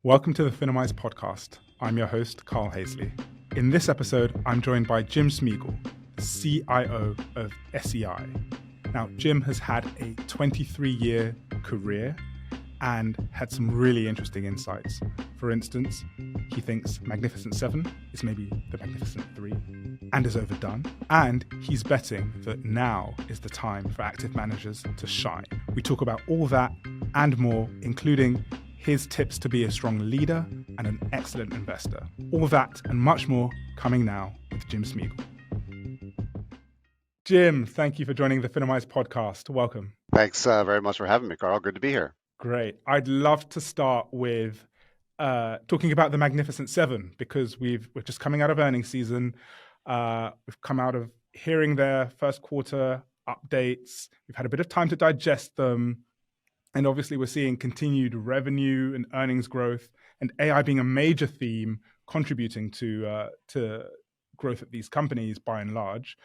Welcome to the Finimize podcast. I'm your host, Carl Hazeley. In this episode, I'm joined by Jim Smigiel, CIO of SEI. Now, Jim has had a 23-year career and had some really interesting insights. For instance, he thinks Magnificent Seven is maybe the Magnificent Three and is overdone. And he's betting that now is the time for active managers to shine. We talk about all that and more, including his tips to be a strong leader and an excellent investor. All that and much more coming now with Jim Smigiel. Jim, thank you for joining the Finimize podcast. Welcome. Thanks very much for having me, Carl. Good to be here. Great. I'd love to start with talking about the Magnificent Seven because we're just coming out of earnings season. We've come out of hearing their first quarter updates. We've had a bit of time to digest them. And obviously, we're seeing continued revenue and earnings growth, and AI being a major theme contributing to growth at these companies by and large.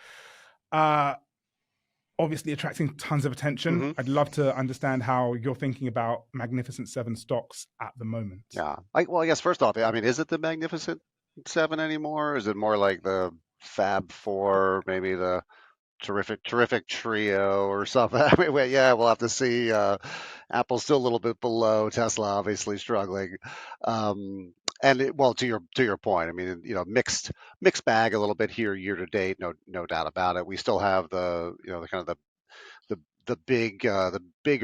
Obviously, attracting tons of attention. Mm-hmm. I'd love to understand how you're thinking about Magnificent Seven stocks at the moment. Yeah. I guess first off, is it the Magnificent Seven anymore? Is it more like the Fab Four, maybe the terrific trio or something? We'll have to see. Apple's still a little bit below. Tesla obviously struggling. To your point, mixed bag a little bit here year to date. No doubt about it. We still have the big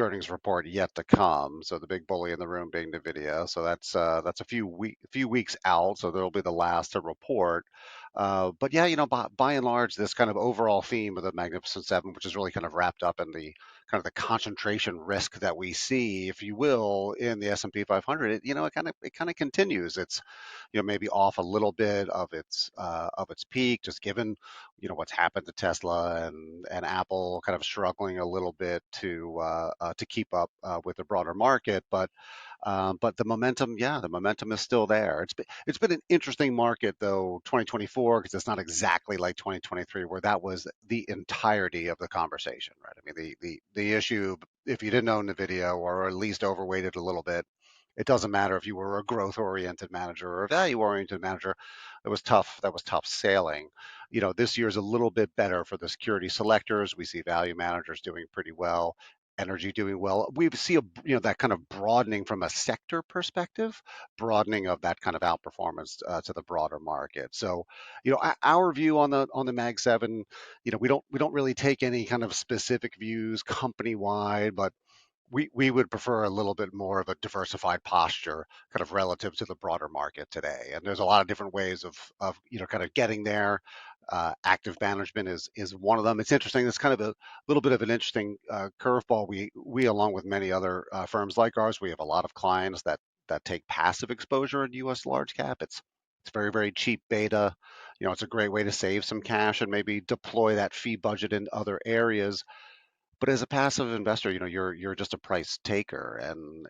earnings report yet to come. So the big bully in the room being Nvidia. So that's a few weeks out. So there'll be the last to report. By and large, this kind of overall theme of the Magnificent Seven, which is really kind of wrapped up in the kind of the concentration risk that we see, if you will, in the S&P 500, it kind of continues. It's maybe off a little bit of its peak, just given what's happened to Tesla and Apple kind of struggling a little bit to keep up with the broader market, but the momentum is still there. It's been an interesting market though, 2024, because it's not exactly like 2023 where that was the entirety of the conversation, right? I mean, the issue, if you didn't own Nvidia or at least overweighted a little bit, it doesn't matter if you were a growth-oriented manager or a value-oriented manager. That was tough sailing. This year's a little bit better for the security selectors. We see value managers doing pretty well, energy doing well. We see that kind of broadening from a sector perspective, broadening of that kind of outperformance to the broader market. So, our view on the Mag 7, we don't really take any kind of specific views company wide, but we would prefer a little bit more of a diversified posture kind of relative to the broader market today. And there's a lot of different ways of kind of getting there. Active management is one of them. It's interesting. It's kind of a little bit of an interesting curveball. We along with many other firms like ours, we have a lot of clients that take passive exposure in U.S. large cap. It's very, very cheap beta. It's a great way to save some cash and maybe deploy that fee budget in other areas. But as a passive investor, you're just a price taker,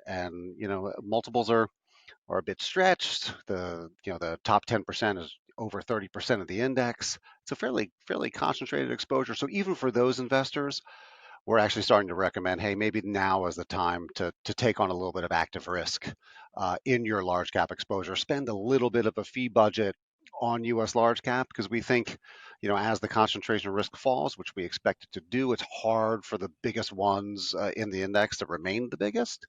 and multiples are a bit stretched. The top 10% is over 30% of the index. It's a fairly concentrated exposure. So even for those investors, we're actually starting to recommend, hey, maybe now is the time to take on a little bit of active risk in your large cap exposure. Spend a little bit of a fee budget on U.S. large cap, because we think, as the concentration risk falls, which we expect it to do, it's hard for the biggest ones in the index to remain the biggest.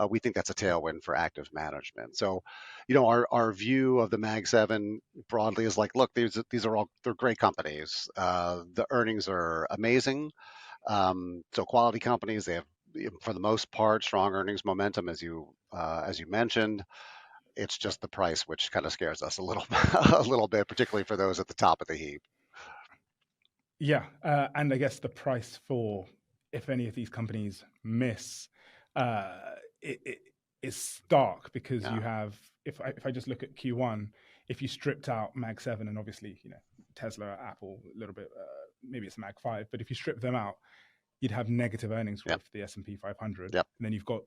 We think that's a tailwind for active management. So, our view of the Mag 7 broadly is like, look, they're great companies. The earnings are amazing. So quality companies, they have, for the most part, strong earnings momentum, as you mentioned. It's just the price which kind of scares us a little bit, particularly for those at the top of the heap. Yeah, and I guess the price for if any of these companies miss it is stark, because you have, if I just look at Q1, if you stripped out Mag 7 and obviously Tesla, Apple, a little bit, maybe it's Mag 5, but if you strip them out, you'd have negative earnings growth for the S&P 500. Yep. And then you've got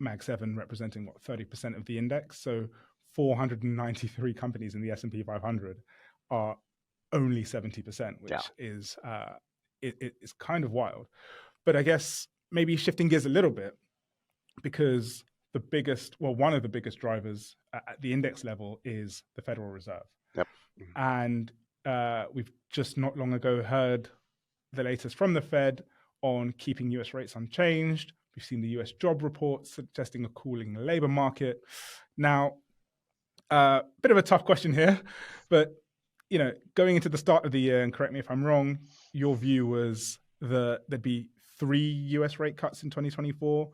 Mag 7 representing 30% of the index. So 493 companies in the S&P 500 are only 70%, which is it's kind of wild. But I guess maybe shifting gears a little bit, because one of the biggest drivers at the index level is the Federal Reserve. Yep. And we've just not long ago heard the latest from the Fed on keeping US rates unchanged. We've seen the US job report suggesting a cooling labor market. Now, bit of a tough question here, but going into the start of the year, and correct me if I'm wrong, your view was that there'd be 3 US rate cuts in 2024.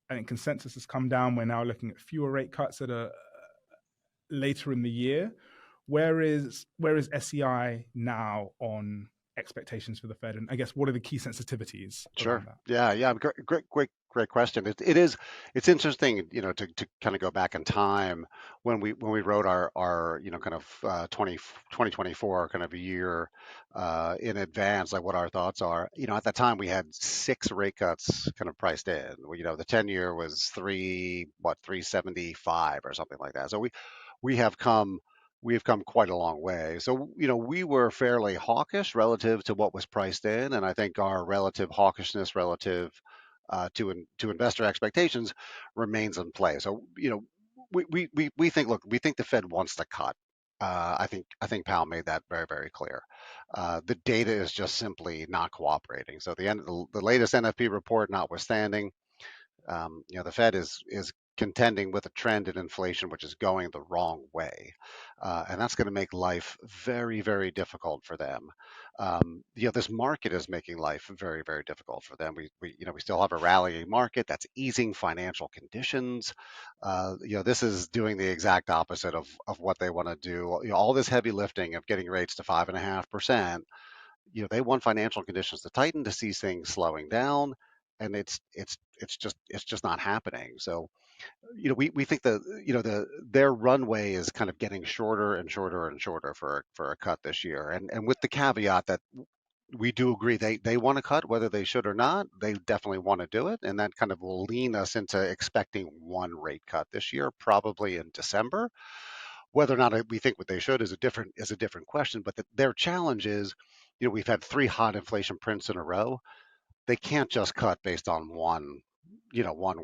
And consensus has come down. We're now looking at fewer rate cuts that are later in the year. Where is SEI now on expectations for the Fed, and I guess what are the key sensitivities Sure. around that? Yeah. Great question. It's interesting, to kind of go back in time when we wrote our kind of 2024 kind of a year in advance, like what our thoughts are. At that time we had 6 rate cuts kind of priced in. The 10-year was 375 or something like that. So we have come quite a long way. So, we were fairly hawkish relative to what was priced in, and I think our relative hawkishness relative to investor expectations remains in play. So, we think, look, we think the Fed wants to cut. I think Powell made that very, very clear. The data is just simply not cooperating. So the latest NFP report notwithstanding, the Fed is contending with a trend in inflation which is going the wrong way, and that's going to make life very, very difficult for them. This market is making life very, very difficult for them. We still have a rallying market that's easing financial conditions. This is doing the exact opposite of what they want to do. All this heavy lifting of getting rates to 5.5%. They want financial conditions to tighten to see things slowing down, and it's just not happening. So, we think their runway is kind of getting shorter and shorter and shorter for a cut this year, and with the caveat that we do agree they want to cut, whether they should or not. They definitely want to do it, and that kind of will lean us into expecting one rate cut this year, probably in December. Whether or not we think what they should is a different question. But their challenge is, we've had 3 hot inflation prints in a row. They can't just cut based on one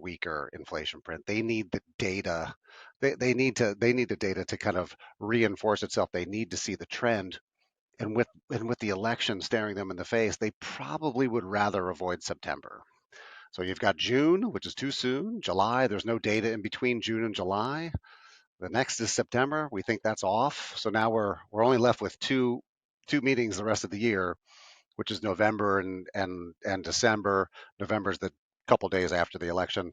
weaker inflation print. They need the data. They need the data to kind of reinforce itself. They need to see the trend. And with the election staring them in the face, they probably would rather avoid September. So you've got June, which is too soon. July, there's no data in between June and July. The next is September. We think that's off. So now we're only left with two meetings the rest of the year, which is November and December. November is the couple days after the election.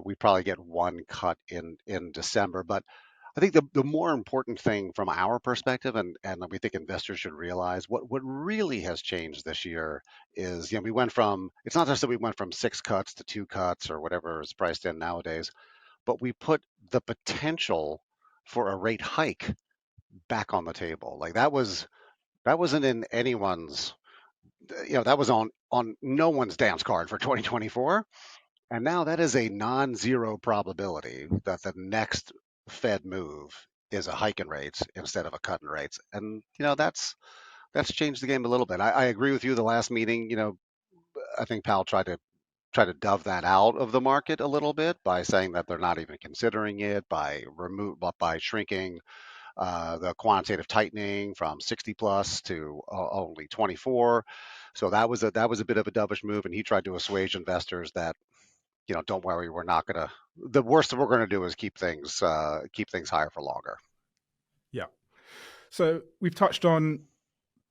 We probably get one cut in December. But I think the more important thing from our perspective, and we think investors should realize, what really has changed this year is, it's not just that we went from 6 cuts to 2 cuts or whatever is priced in nowadays, but we put the potential for a rate hike back on the table. Like that wasn't in anyone's, that was on no one's dance card for 2024. And now that is a non-zero probability that the next Fed move is a hike in rates instead of a cut in rates. And that's changed the game a little bit. I agree with you. The last meeting, I think Powell tried to dove that out of the market a little bit by saying that they're not even considering it, by shrinking the quantitative tightening from 60 plus to only 24. So that was a bit of a dovish move, and he tried to assuage investors that, don't worry, we're not gonna. The worst that we're going to do is keep things higher for longer. Yeah. So we've touched on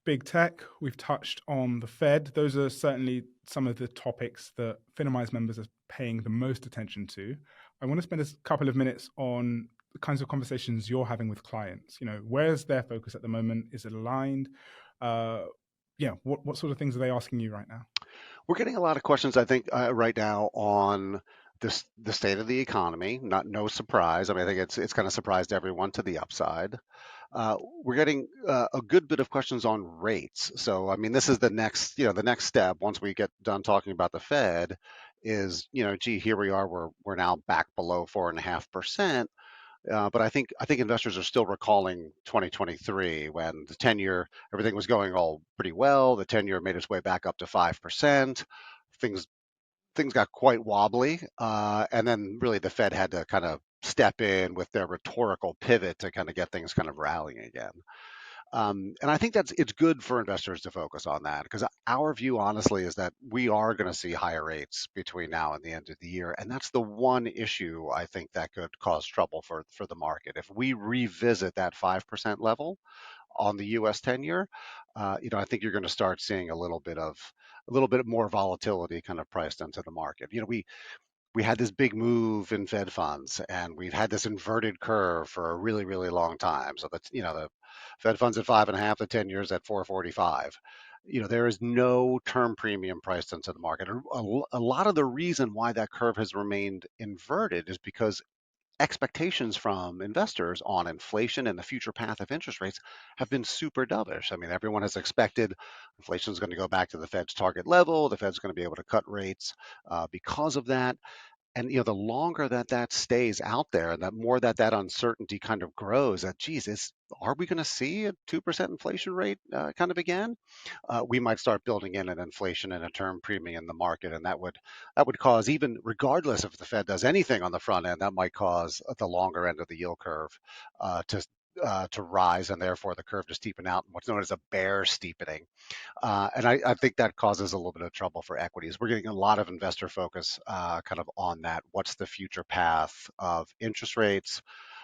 big tech, we've touched on the Fed. Those are certainly some of the topics that Finimize members are paying the most attention to. I want to spend a couple of minutes on the kinds of conversations you're having with clients. Where's their focus at the moment? Is it aligned? What sort of things are they asking you right now? We're getting a lot of questions, I think, right now on the state of the economy. No surprise. I mean, I think it's kind of surprised everyone to the upside. We're getting a good bit of questions on rates. So, I mean, this is the next step once we get done talking about the Fed is, gee, here we are. We're now back below 4.5%. But I think investors are still recalling 2023 when the 10-year, everything was going all pretty well. The 10-year made its way back up to 5%. Things things got quite wobbly, and then really the Fed had to kind of step in with their rhetorical pivot to kind of get things kind of rallying again. And I think it's good for investors to focus on that because our view, honestly, is that we are going to see higher rates between now and the end of the year, and that's the one issue I think that could cause trouble for the market. If we revisit that 5% level on the U.S. 10-year, I think you're going to start seeing a little bit more volatility kind of priced into the market. We had this big move in Fed funds, and we've had this inverted curve for a really, really long time. So that's, the Fed funds at 5.5, the 10 years at 445. There is no term premium priced into the market. A lot of the reason why that curve has remained inverted is because expectations from investors on inflation and the future path of interest rates have been super dovish. I mean, everyone has expected inflation is going to go back to the Fed's target level. The Fed's going to be able to cut rates because of that. And the longer that stays out there, and that more that uncertainty kind of grows, that geez, are we going to see a 2% inflation rate kind of again? We might start building in an inflation and a term premium in the market, and that would cause, even regardless if the Fed does anything on the front end, that might cause the longer end of the yield curve to rise, and therefore the curve to steepen out, what's known as a bear steepening. And I think that causes a little bit of trouble for equities. We're getting a lot of investor focus kind of on that. What's the future path of interest rates?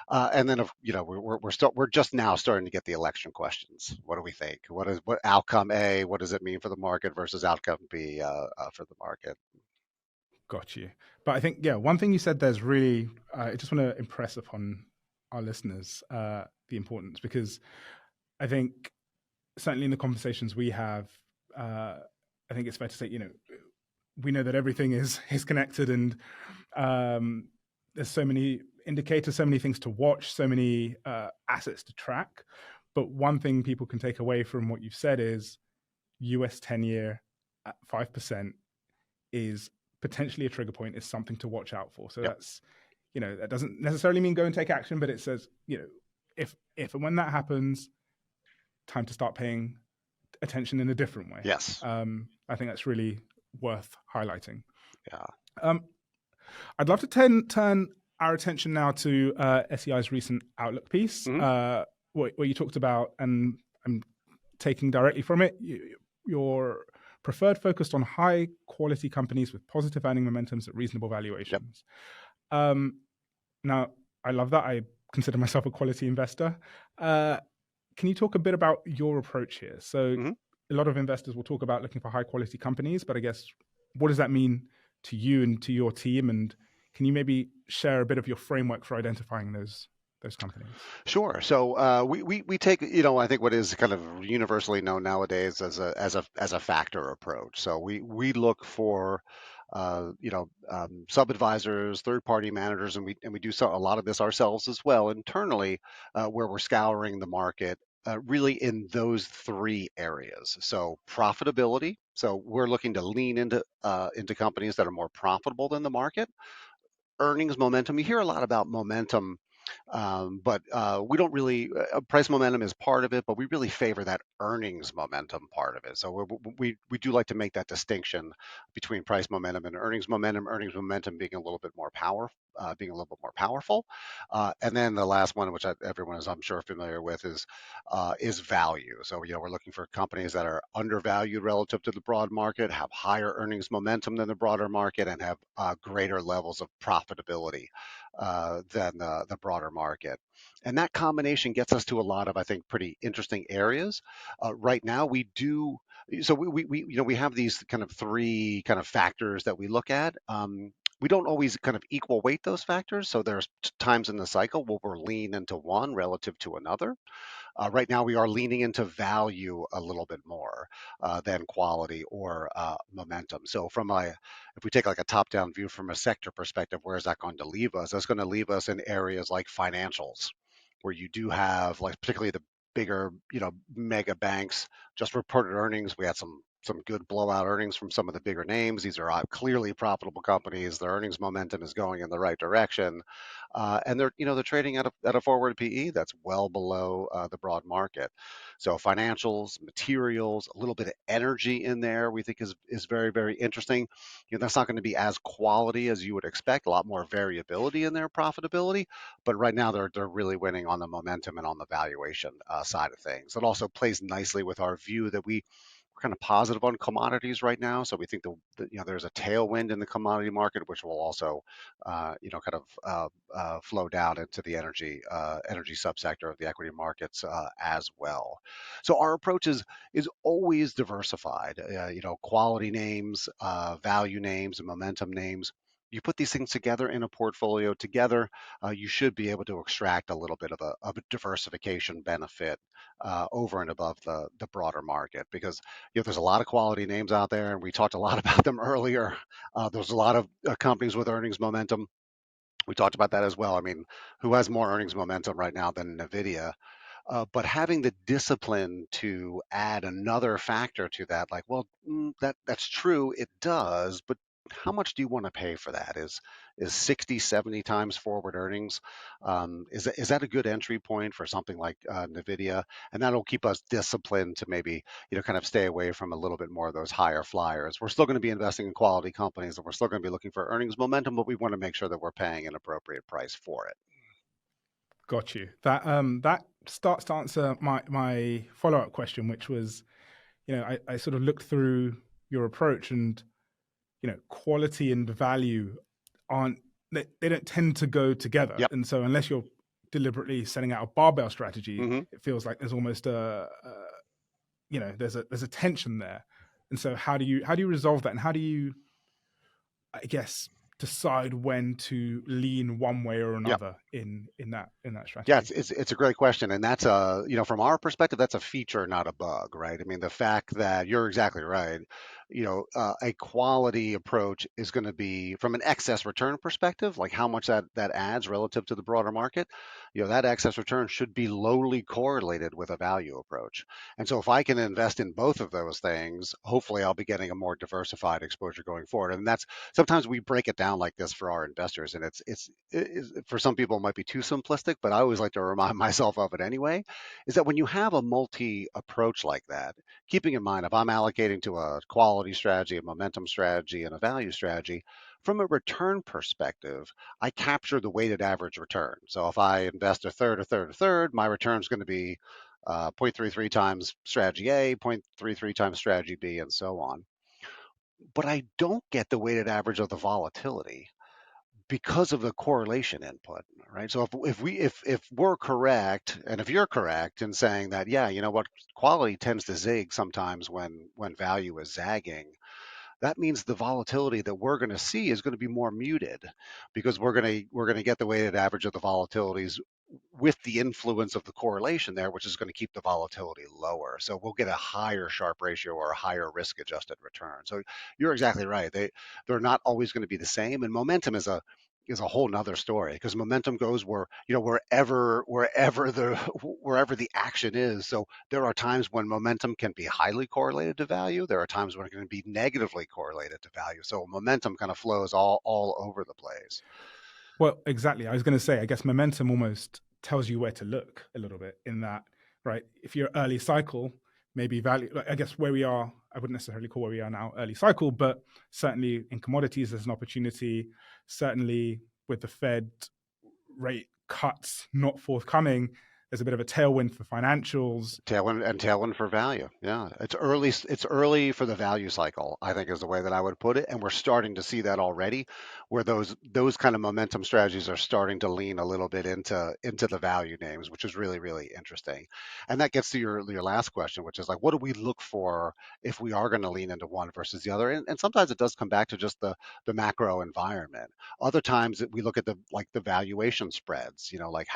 And then, we're just now starting to get the election questions. What do we think? What outcome A? What does it mean for the market versus outcome B for the market? Got you. But I think, yeah, one thing you said there's really, I just want to impress upon our listeners the importance, because I think certainly in the conversations we have, I think it's fair to say, we know that everything is connected, and there's so many indicators, so many things to watch, so many assets to track. But one thing people can take away from what you've said is US 10-year at 5% is potentially a trigger point, is something to watch out for. So Yep. that's, that doesn't necessarily mean go and take action, but it says, if and when that happens, time to start paying attention in a different way. Yes. I think that's really worth highlighting. Yeah. I'd love to turn our attention now to SEI's recent Outlook piece, where you talked about, and I'm taking directly from it, your preferred focused on high quality companies with positive earning momentums at reasonable valuations. Yep. Now, I love that. I consider myself a quality investor. Can you talk a bit about your approach here? So a lot of investors will talk about looking for high quality companies, but I guess, what does that mean to you and to your team? And can you maybe share a bit of your framework for identifying those companies? Sure. So we take, I think what is kind of universally known nowadays as a factor approach. So we look for sub-advisors, third-party managers, and we do a lot of this ourselves as well internally, where we're scouring the market really in those three areas. So profitability. So we're looking to lean into companies that are more profitable than the market. Earnings momentum. You hear a lot about momentum, but we don't really, price momentum is part of it, but we really favor that earnings momentum part of it. So we do like to make that distinction between price momentum and earnings momentum. Earnings momentum being a little bit more powerful. And then the last one, which everyone is, I'm sure, familiar with, is value. So we're looking for companies that are undervalued relative to the broad market, have higher earnings momentum than the broader market, and have greater levels of profitability than the broader market. And that combination gets us to a lot of, I think, pretty interesting areas. Right now, we do. So we have these kind of three kind of factors that we look at. We don't always kind of equal weight those factors. So there's times in the cycle where we're lean into one relative to another. Right now, we are leaning into value a little bit more than quality or momentum. So if we take like a top-down view from a sector perspective, where is that going to leave us? That's going to leave us in areas like financials, where you do have, like, particularly the bigger, mega banks just reported earnings. We had some some good blowout earnings from some of the bigger names. These are clearly profitable companies. Their earnings momentum is going in the right direction, and they're trading at a forward PE that's well below the broad market. So financials, materials, a little bit of energy in there we think is very, very interesting. That's not going to be as quality as you would expect. A lot more variability in their profitability, but right now they're really winning on the momentum and on the valuation side of things. It also plays nicely with our view that we're kind of positive on commodities right now. So we think there's a tailwind in the commodity market, which will also kind of flow down into the energy subsector of the equity markets as well. So our approach is always diversified. Quality names, value names, and momentum names. You put these things together in a portfolio together, you should be able to extract a little bit of a diversification benefit over and above the broader market, because there's a lot of quality names out there, and we talked a lot about them earlier. There's a lot of companies with earnings momentum. We talked about that as well. I mean, who has more earnings momentum right now than Nvidia? But having the discipline to add another factor to that, like, well, that's true, it does, but how much do you want to pay for that? Is 60, 70 times forward earnings? Is that a good entry point for something like Nvidia? And that'll keep us disciplined to maybe kind of stay away from a little bit more of those higher flyers. We're still going to be investing in quality companies, and we're still going to be looking for earnings momentum, but we want to make sure that we're paying an appropriate price for it. Got you. That starts to answer my follow up question, which was, I sort of looked through your approach, and quality and value aren't they don't tend to go together, Yep. and so unless you're deliberately setting out a barbell strategy, hmm it feels like there's almost there's a tension there. And so how do you resolve that, and how do you, I guess, decide when to lean one way or Yep. another in that Yeah, strategy? it's a great question, and that's a from our perspective, that's a feature, not a bug, right? I mean, the fact that you're exactly right. A quality approach is going to be from an excess return perspective, like how much that adds relative to the broader market. That excess return should be lowly correlated with a value approach. And so, if I can invest in both of those things, hopefully, I'll be getting a more diversified exposure going forward. And that's sometimes we break it down like this for our investors, and it's for some people it might be too simplistic, but I always like to remind myself of it anyway, is that when you have a multi approach like that, keeping in mind if I'm allocating to a quality strategy, a momentum strategy, and a value strategy, from a return perspective, I capture the weighted average return. So if I invest a third, my return is going to be 0.33 times strategy A, 0.33 times strategy B, and so on. But I don't get the weighted average of the volatility because of the correlation input, right? So if we're correct, and if you're correct in saying that, yeah, you know what, quality tends to zig sometimes when value is zagging, that means the volatility that we're going to see is going to be more muted, because we're going to get the weighted average of the volatilities with the influence of the correlation there, which is going to keep the volatility lower. So we'll get a higher Sharpe ratio or a higher risk adjusted return. So you're exactly right. They're not always going to be the same. And momentum is a whole nother story, because momentum goes wherever the action is. So there are times when momentum can be highly correlated to value. There are times when it can be negatively correlated to value. So momentum kind of flows all over the place. Well, exactly. I was going to say, I guess momentum almost tells you where to look a little bit, in that, right? If you're early cycle, maybe value, like, I guess where we are, I wouldn't necessarily call where we are now early cycle, but certainly in commodities, there's an opportunity. Certainly with the Fed rate cuts not forthcoming, there's a bit of a tailwind for financials. Tailwind for value. Yeah, it's early. It's early for the value cycle, I think, is the way that I would put it. And we're starting to see that already, where those kind of momentum strategies are starting to lean a little bit into the value names, which is really, really interesting. And that gets to your last question, which is like, what do we look for if we are going to lean into one versus the other? And sometimes it does come back to just the macro environment. Other times we look at the valuation spreads. Like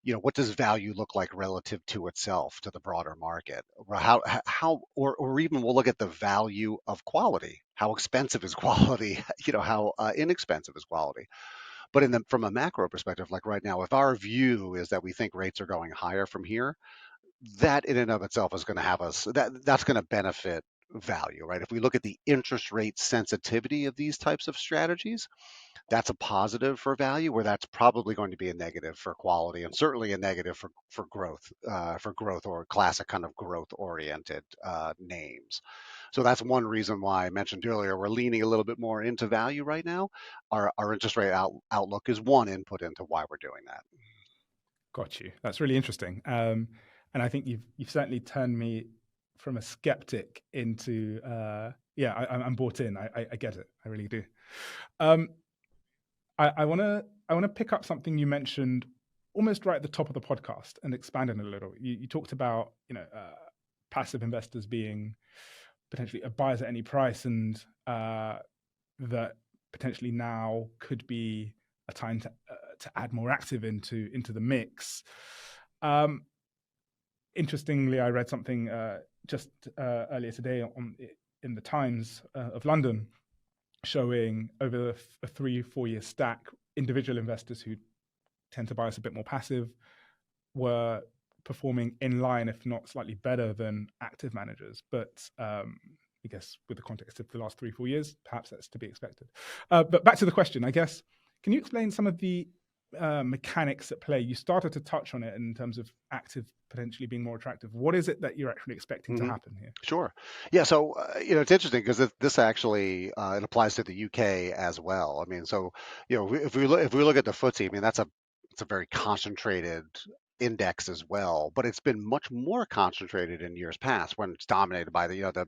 what does value look like relative to itself, to the broader market? Or even we'll look at the value of quality. How expensive is quality? How inexpensive is quality? But from a macro perspective, like right now, if our view is that we think rates are going higher from here, that in and of itself is going to have us that's going to benefit value, right? If we look at the interest rate sensitivity of these types of strategies, that's a positive for value, where that's probably going to be a negative for quality, and certainly a negative for growth or classic kind of growth oriented names. So that's one reason why I mentioned earlier we're leaning a little bit more into value right now. Our interest rate outlook is one input into why we're doing that. Got you. That's really interesting. And I think you've certainly turned me from a skeptic into I'm bought in. I get it. I really do. Um, I want to pick up something you mentioned almost right at the top of the podcast and expand on it a little. You talked about passive investors being potentially a buyers at any price, and that potentially now could be a time to add more active into the mix. Interestingly, I read something just earlier today in the Times of London, showing over a 3-4 year stack, individual investors who tend to bias a bit more passive were performing in line, if not slightly better than active managers. But I guess with the context of the last 3-4 years, perhaps that's to be expected. But back to the question, I guess, can you explain some of the mechanics at play? You started to touch on it in terms of active potentially being more attractive. What is it that you're actually expecting to happen here? Sure. Yeah. So, it's interesting because this actually it applies to the UK as well. I mean, so if we look at the FTSE, I mean it's a very concentrated index as well, but it's been much more concentrated in years past when it's dominated by the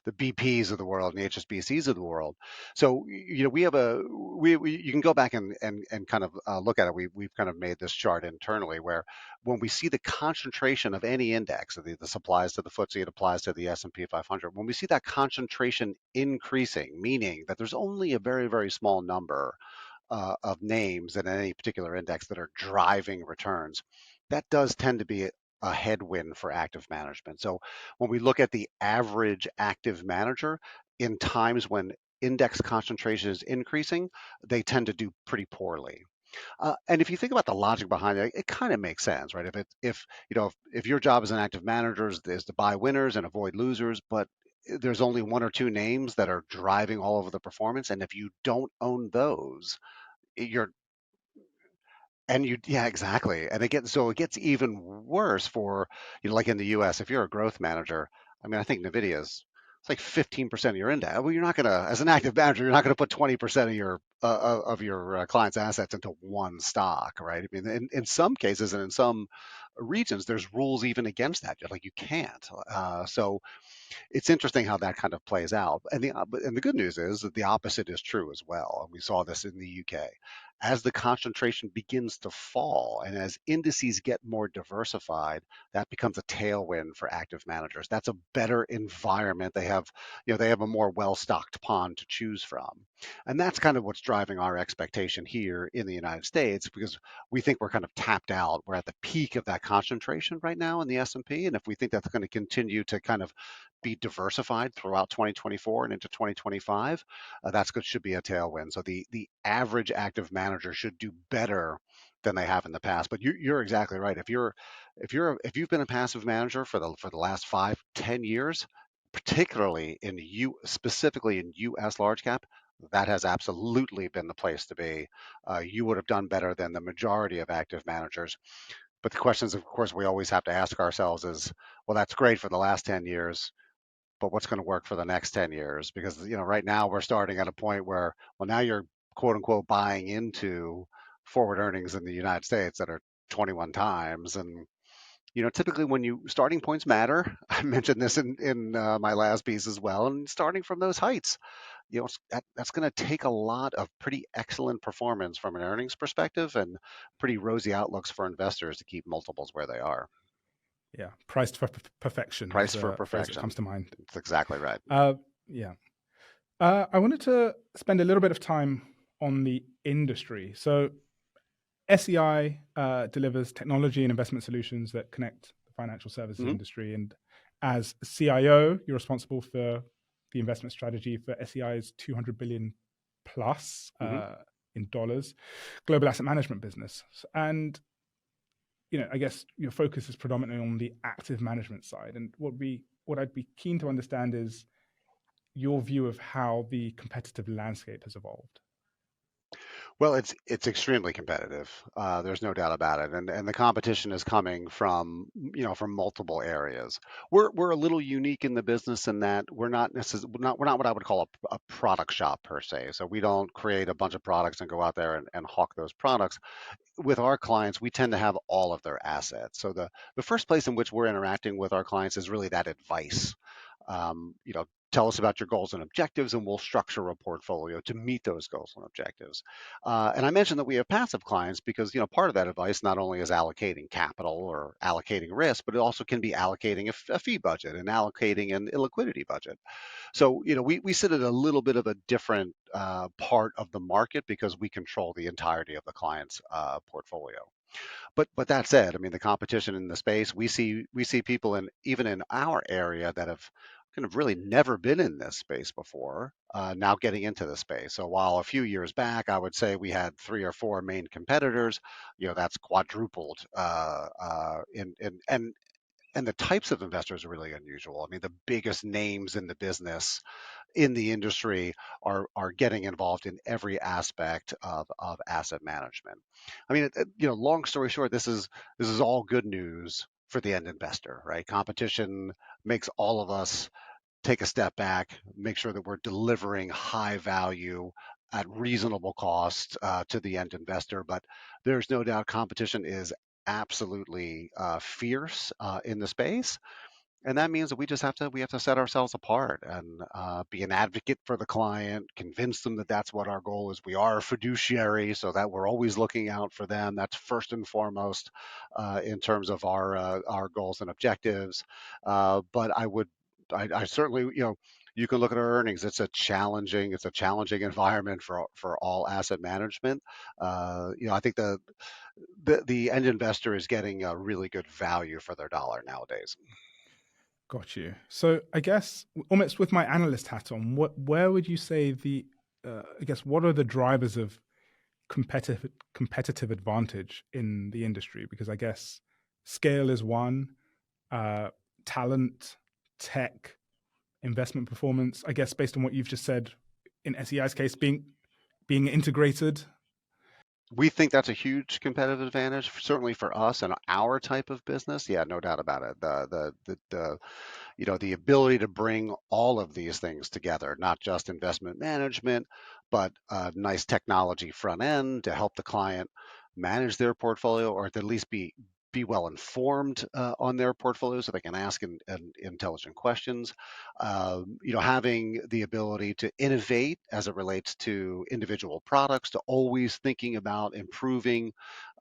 BPs of the world and the HSBCs of the world. So we have we you can go back and kind of look at it. We've kind of made this chart internally where when we see the concentration of any index, so this applies to the FTSE, it applies to the S&P 500. When we see that concentration increasing, meaning that there's only a very, very small number of names in any particular index that are driving returns, that does tend to be a headwind for active management. So when we look at the average active manager in times when index concentration is increasing, they tend to do pretty poorly. And if you think about the logic behind it, it kind of makes sense, right? If your job as an active manager is to buy winners and avoid losers, but there's only one or two names that are driving all of the performance, and if you don't own those, you're yeah, exactly. And it gets even worse for, like in the US, if you're a growth manager. I mean, I think Nvidia's it's like 15% of your index. Well, you're not gonna, as an active manager, you're not gonna put 20% of your clients' assets into one stock, right? I mean, in some cases and in some regions, there's rules even against that. Like you can't. So it's interesting how that kind of plays out. And the good news is that the opposite is true as well. And we saw this in the UK. As the concentration begins to fall and as indices get more diversified, that becomes a tailwind for active managers. That's a better environment. They have a more well-stocked pond to choose from. And that's kind of what's driving our expectation here in the United States, because we think we're kind of tapped out. We're at the peak of that concentration right now in the S&P. And if we think that's going to continue to kind of be diversified throughout 2024 and into 2025, that's good, should be a tailwind. So the average active manager should do better than they have in the past. But you're exactly right. If you've been a passive manager for the last 5-10 years, particularly specifically in U.S. large cap, that has absolutely been the place to be. You would have done better than the majority of active managers. But the questions, of course, we always have to ask ourselves is, well, that's great for the last 10 years, but what's going to work for the next 10 years? Because, right now we're starting at a point where, well, now you're quote unquote buying into forward earnings in the United States that are 21 times. And, typically when starting points matter. I mentioned this in my last piece as well. And starting from those heights, that's going to take a lot of pretty excellent performance from an earnings perspective and pretty rosy outlooks for investors to keep multiples where they are. Yeah, priced for perfection Price is for a phrase that perfection. comes to mind. That's exactly right. Yeah. I wanted to spend a little bit of time on the industry. So SEI delivers technology and investment solutions that connect the financial services industry. And as CIO, you're responsible for the investment strategy for SEI's 200 billion plus in dollars global asset management business. And I guess your focus is predominantly on the active management side. And what I'd be keen to understand is your view of how the competitive landscape has evolved. Well, it's extremely competitive. There's no doubt about it, and the competition is coming from from multiple areas. We're a little unique in the business in that we're not what I would call a product shop per se. So we don't create a bunch of products and go out there and hawk those products. With our clients, we tend to have all of their assets. So the first place in which we're interacting with our clients is really that advice. Tell us about your goals and objectives, and we'll structure a portfolio to meet those goals and objectives. And I mentioned that we have passive clients because part of that advice not only is allocating capital or allocating risk, but it also can be allocating a fee budget and allocating an illiquidity budget. So, we sit at a little bit of a different part of the market because we control the entirety of the client's portfolio. But that said, I mean, the competition in the space, we see people in even in our area that have kind of really never been in this space before, now getting into the space. So while a few years back, I would say we had three or four main competitors, that's quadrupled. And the types of investors are really unusual. I mean, the biggest names in the business in the industry are getting involved in every aspect of asset management. I mean, long story short, this is all good news for the end investor, right? Competition makes all of us take a step back, make sure that we're delivering high value at reasonable cost to the end investor. But there's no doubt competition is absolutely fierce in the space, and that means that we have to set ourselves apart and be an advocate for the client, convince them that that's what our goal is. We are a fiduciary, so that we're always looking out for them. That's first and foremost in terms of our goals and objectives. But I certainly, you can look at our earnings. It's a challenging environment for all asset management. I think the end investor is getting a really good value for their dollar nowadays. Got you. So I guess almost with my analyst hat on, where would you say I guess what are the drivers of competitive advantage in the industry? Because I guess scale is one, uh, talent, tech, investment performance. I guess based on what you've just said, in SEI's case, being integrated. We think that's a huge competitive advantage, certainly for us and our type of business. Yeah, no doubt about it. The ability to bring all of these things together, not just investment management, but a nice technology front end to help the client manage their portfolio, or at least be well informed on their portfolio so they can ask intelligent questions. Having the ability to innovate as it relates to individual products, to always thinking about improving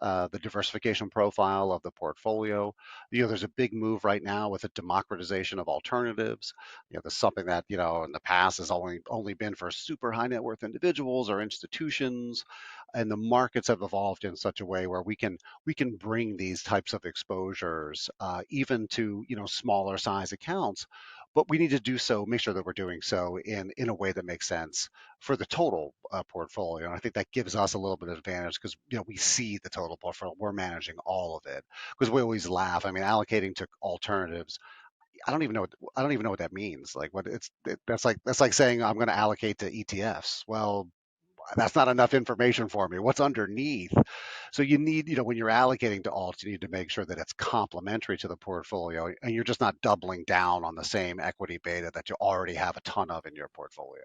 the diversification profile of the portfolio. There's a big move right now with the democratization of alternatives. There's something that in the past has only been for super high net worth individuals or institutions, and the markets have evolved in such a way where we can bring these types of exposures even to smaller size accounts, but we need to do so, make sure that we're doing so in a way that makes sense for the total portfolio. And I think that gives us a little bit of advantage because we see the total portfolio, we're managing all of it. Because we always laugh. I mean, allocating to alternatives, I don't even know what that means. Like that's like saying I'm going to allocate to ETFs. Well, that's not enough information for me. What's underneath? So you need, when you're allocating to alts, you need to make sure that it's complementary to the portfolio and you're just not doubling down on the same equity beta that you already have a ton of in your portfolio.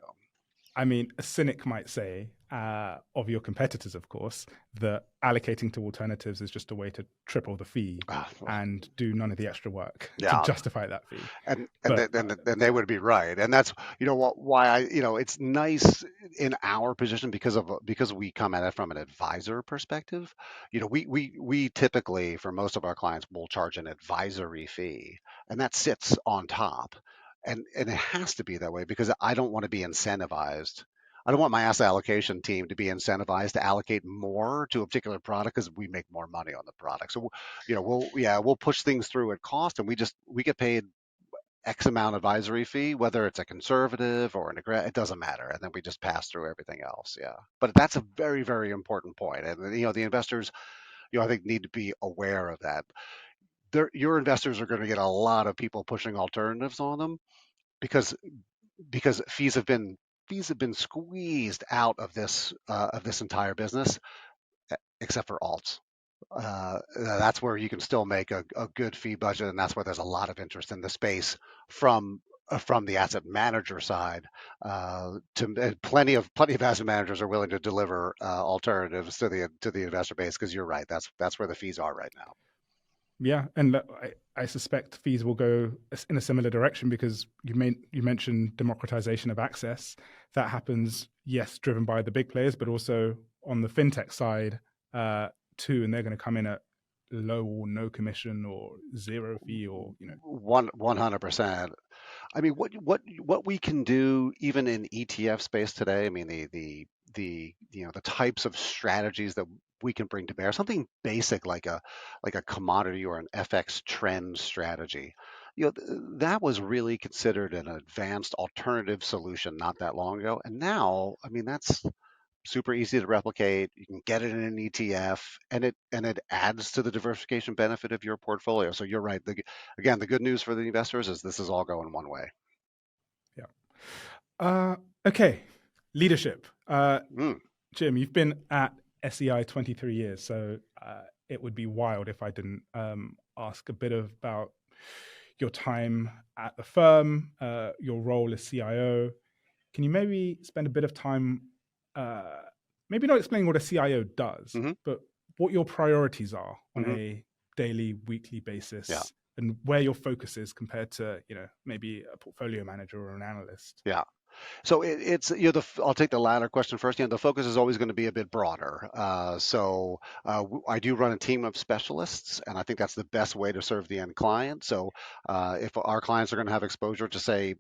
I mean, a cynic might say of your competitors, of course, that allocating to alternatives is just a way to triple the fee Well, and do none of the extra work to yeah, justify that fee. and But then they would be right, and that's why it's nice in our position because we come at it from an advisor perspective. We typically, for most of our clients, will charge an advisory fee, and that sits on top, and it has to be that way because I don't want to be incentivized. I don't want my asset allocation team to be incentivized to allocate more to a particular product because we make more money on the product. So we'll push things through at cost, and we get paid X amount advisory fee, whether it's a conservative or it doesn't matter. And then we just pass through everything else. Yeah. But that's a very, very important point. And, the investors, I think need to be aware of that. Your investors are going to get a lot of people pushing alternatives on them because because fees have been squeezed out of this entire business, except for alts. That's where you can still make a good fee budget, and that's where there's a lot of interest in the space from from the asset manager side. Plenty of asset managers are willing to deliver alternatives to the investor base, because you're right, that's where the fees are right now. Yeah, and I suspect fees will go in a similar direction because you mentioned democratization of access. That happens, yes, driven by the big players, but also on the fintech side too, and they're going to come in at low or no commission or zero fee or One 100%. I mean, what we can do even in ETF space today. I mean, the types of strategies that we can bring to bear. Something basic like a commodity or an FX trend strategy. That was really considered an advanced alternative solution not that long ago, and now, I mean, that's super easy to replicate. You can get it in an ETF, and it adds to the diversification benefit of your portfolio. So you're right. Again, the good news for the investors is this is all going one way. yeah. Okay, leadership. Mm, Jim, you've been at SEI 23 years, so it would be wild if I didn't ask a bit about your time at the firm, your role as CIO. Can you maybe spend a bit of time, maybe not explaining what a CIO does, hmm but what your priorities are on hmm a daily, weekly Yeah, basis, and where your focus is compared to maybe a portfolio manager or an analyst? yeah. So it's I'll take the latter question first. The focus is always going to be a bit broader. I do run a team of specialists, and I think that's the best way to serve the end client. So if our clients are going to have exposure to, say,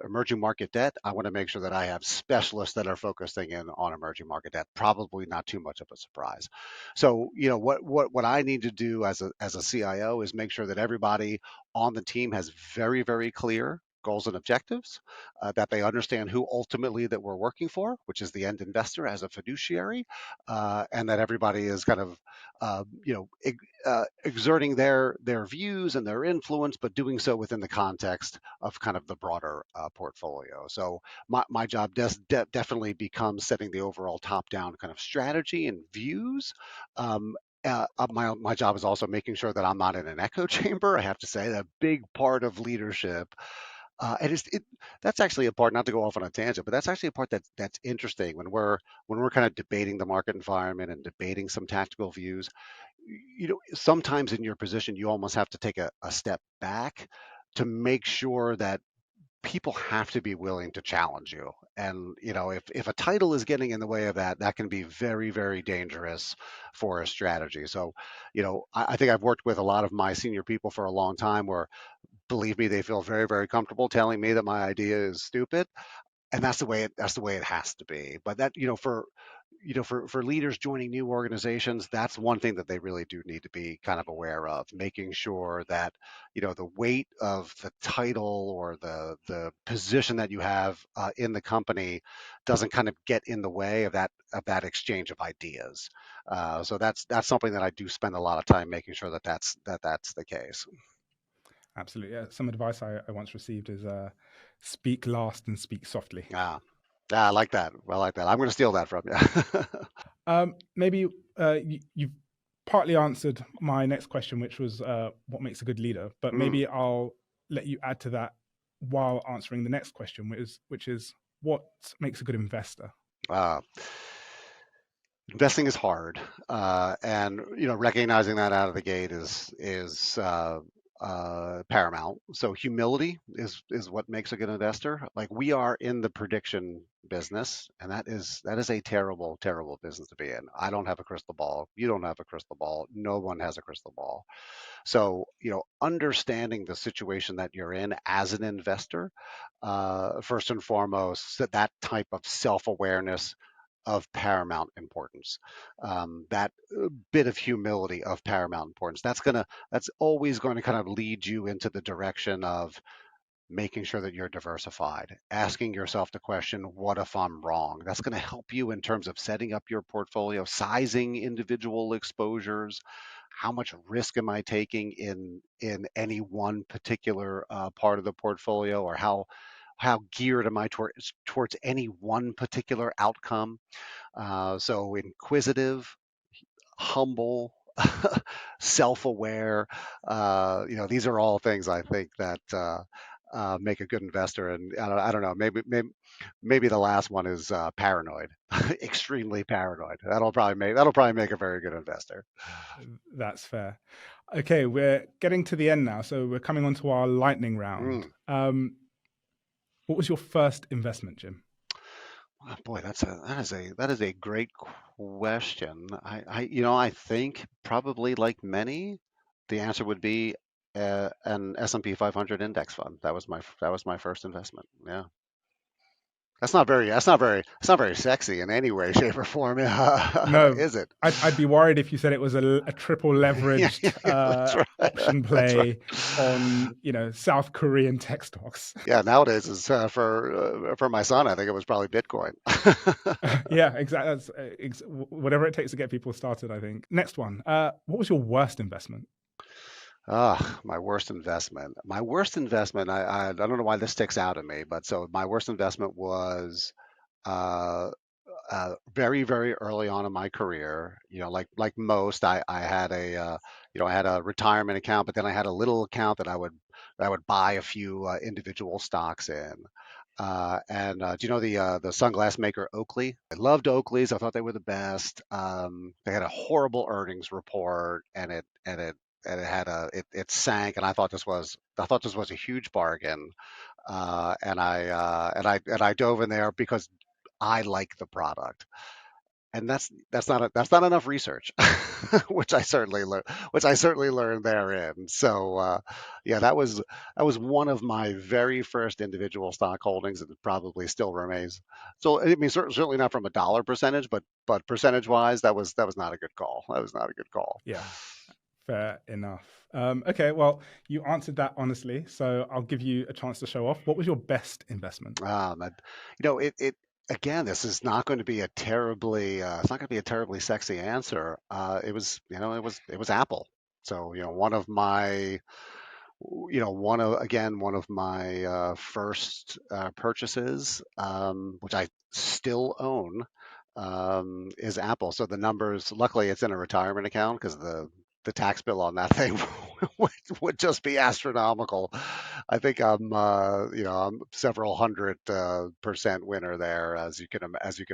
emerging market debt, I want to make sure that I have specialists that are focusing in on emerging market debt. Probably not too much of a surprise. So what I need to do as a CIO is make sure that everybody on the team has very, very clear goals and objectives, that they understand who ultimately that we're working for, which is the end investor as a fiduciary, and that everybody is kind of, exerting their views and their influence, but doing so within the context of kind of the broader portfolio. So my job definitely becomes setting the overall top-down kind of strategy and views. My job is also making sure that I'm not in an echo chamber. I have to say that a big part of leadership, and that's actually a part, not to go off on a tangent, but that's actually a part that's interesting when we're kind of debating the market environment and debating some tactical views. Sometimes in your position, you almost have to take a step back to make sure that people have to be willing to challenge you. And if a title is getting in the way of that, that can be very, very dangerous for a strategy. So I think I've worked with a lot of my senior people for a long time, where, believe me, they feel very, very comfortable telling me that my idea is stupid, and that's the way it has to be. But that for leaders joining new organizations, that's one thing that they really do need to be kind of aware of, making sure that the weight of the title or the position that you have in the company doesn't kind of get in the way of that exchange of ideas. So that's something that I do spend a lot of time making sure that that's the case. Absolutely. Yeah. Some advice I once received is speak last and speak softly. Yeah. Yeah, I like that. I like that. I'm going to steal that from you. Maybe you've partly answered my next question, which was what makes a good leader, but Mm. maybe I'll let you add to that while answering the next question, which is what makes a good investor? Uh, Investing is hard, and recognizing that out of the gate is paramount. So humility is what makes a good investor. Like, we are in the prediction business, and that is a terrible, terrible business to be in. I don't have a crystal ball. You don't have a crystal ball. No one has a crystal ball. So, understanding the situation that you're in as an investor, first and foremost, that type of self-awareness of paramount importance, that bit of humility of paramount importance. That's always going to kind of lead you into the direction of making sure that you're diversified, asking yourself the question, what if I'm wrong? That's going to help you in terms of setting up your portfolio, sizing individual exposures. How much risk am I taking in any one particular part of the portfolio, or how geared am I towards any one particular outcome. So inquisitive, humble, self-aware. These are all things I think that make a good investor. And I don't know, maybe the last one is paranoid, extremely paranoid. That'll probably make a very good investor. That's fair. Okay, we're getting to the end now, so we're coming on to our lightning Mm. round. What was your first investment, Jim? Oh, boy, that is a great question. I think probably like many, the answer would be an S&P 500 index fund. That was my first investment. Yeah. That's not very sexy in any way, shape, or form, No, is it? I'd be worried if you said it was a triple Yeah, leveraged yeah, that's right. option That's right. play on South Korean tech stocks. Yeah, nowadays is for my son. I think it was probably Bitcoin. Yeah, exactly. That's whatever it takes to get people started. I think. Next one. What was your worst investment? Ah, my worst investment. My worst investment. I don't know why this sticks out at me, but so my worst investment was uh, very, very early on in my career. Like most, I had a retirement account, but then I had a little account that I would buy a few individual stocks in. And do you know the sunglass maker Oakley? I loved Oakleys. I thought they were the best. They had a horrible earnings report, and it sank. And I thought this was a huge bargain. And I dove in there because I like the product, and that's not enough research, which I certainly learned therein. So yeah, that was one of my very first individual stock holdings, and it probably still remains. So I mean, certainly not from a dollar percentage, but percentage wise, that was not a good call. That was not a good call. Yeah, fair enough. Okay, well, you answered that honestly, so I'll give you a chance to show off. What was your best investment? It again, this is not going to be a terribly it's not going to be a terribly sexy answer. It was Apple. So one of my first purchases, which I still own, is Apple. So the numbers, luckily, it's in a retirement account because the tax bill on that thing would just be astronomical. I think I'm several hundred percent winner there, as you can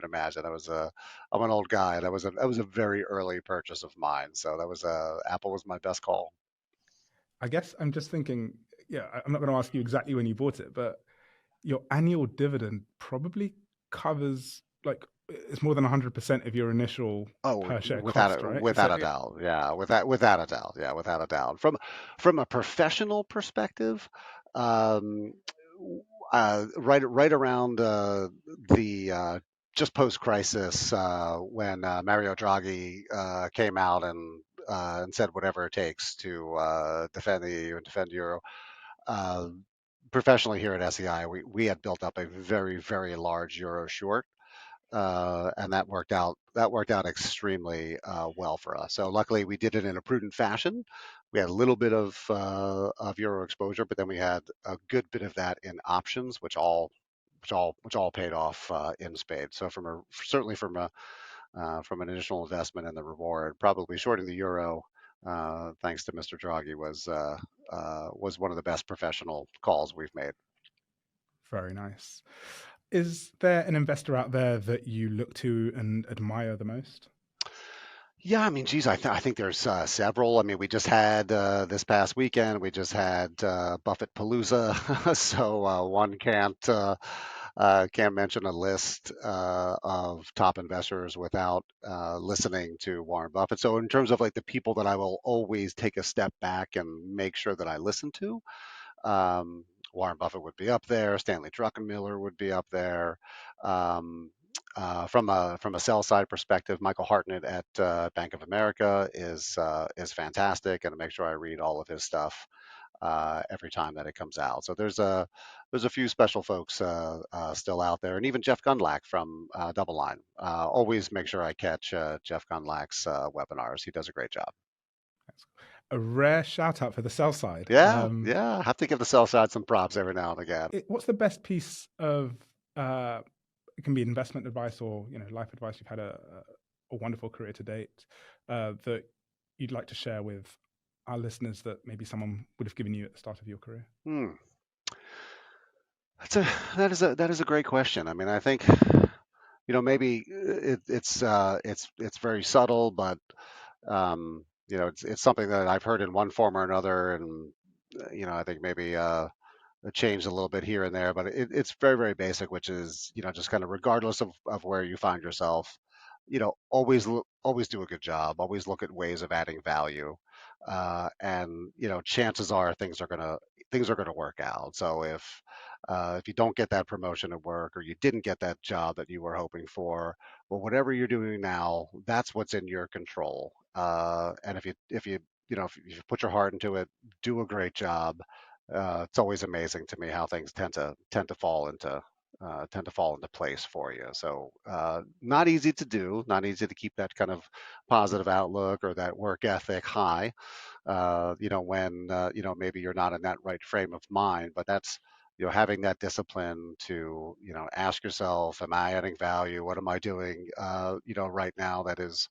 imagine. I'm an old guy. That was a very early purchase of mine. So Apple was my best call. I guess I'm just thinking, yeah, I'm not going to ask you exactly when you bought it, but your annual dividend probably covers like it's more than 100% of your initial Oh, per share without cost, a right? without a doubt, yeah, without a doubt, yeah, without a doubt. From a professional perspective, um, right around the just post crisis, when Mario Draghi came out and said whatever it takes to defend the EU and defend euro. Uh, Professionally here at SEI, we had built up a very, very large euro short, and that worked out extremely well for us. So luckily, we did it in a prudent fashion. We had a little bit of euro exposure, but then we had a good bit of that in options, which all paid off in spades. So certainly from an initial investment and the reward, probably shorting the euro, thanks to Mr. Draghi, was one of the best professional calls we've made. Very nice. Is there an investor out there that you look to and admire the most? Yeah, I mean, geez, I think there's several. I mean, we just had this past weekend, we just had Buffett Palooza, so one can't mention a list of top investors without listening to Warren Buffett. So in terms of like the people that I will always take a step back and make sure that I listen to, um, Warren Buffett would be up there. Stanley Druckenmiller would be up there. Um, from a sell side perspective, Michael Hartnett at Bank of America is fantastic, and I make sure I read all of his stuff every time that it comes out. So there's a few special folks still out there, and even Jeff Gundlach from DoubleLine. Always make sure I catch Jeff Gundlach's webinars. He does a great job. a rare shout out for the sell side. Yeah, yeah. I have to give the sell side some props every now and again. What's the best piece of it can be investment advice or life advice? You've had a wonderful career to date that you'd like to share with our listeners that maybe someone would have given you at the start of your career? Hmm. That is a great question. I mean, I think maybe it's very subtle, but it's something that I've heard in one form or another, and I think maybe changed a little bit here and there, but it's very, very basic, which is, just kind of regardless of where you find yourself, always do a good job, always look at ways of adding value. And, chances are things are gonna work out. So if you don't get that promotion at work or you didn't get that job that you were hoping for, well, whatever you're doing now, that's what's in your control. And if you put your heart into it, do a great job. It's always amazing to me how things tend to fall into place for you. So not easy to do, not easy to keep that kind of positive outlook or that work ethic high. When maybe you're not in that right frame of mind, but that's having that discipline to ask yourself, am I adding value? What am I doing right now that is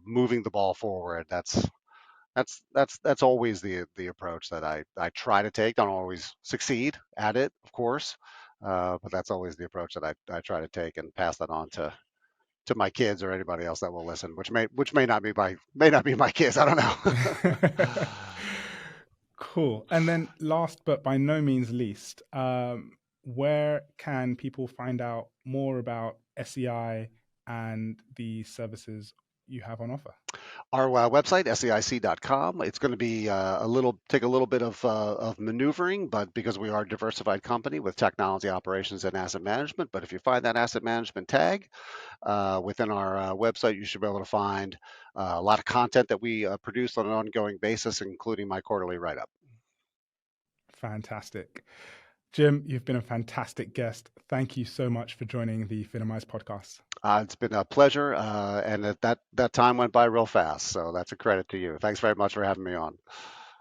moving the ball forward? That's always the approach that I try to take. Don't always succeed at it, of course, but that's always the approach that I try to take and pass that on to my kids or anybody else that will listen, which may not be my kids. I don't know. Cool. And then last but by no means least, where can people find out more about SEI and the services you have on offer? Our website, seic.com. It's going to be take a little bit of maneuvering, but because we are a diversified company with technology operations and asset management. But if you find that asset management tag within our website, you should be able to find a lot of content that we produce on an ongoing basis, including my quarterly write-up. Fantastic. Jim, you've been a fantastic guest. Thank you so much for joining the Finimize podcast. It's been a pleasure, and that time went by real fast. So that's a credit to you. Thanks very much for having me on.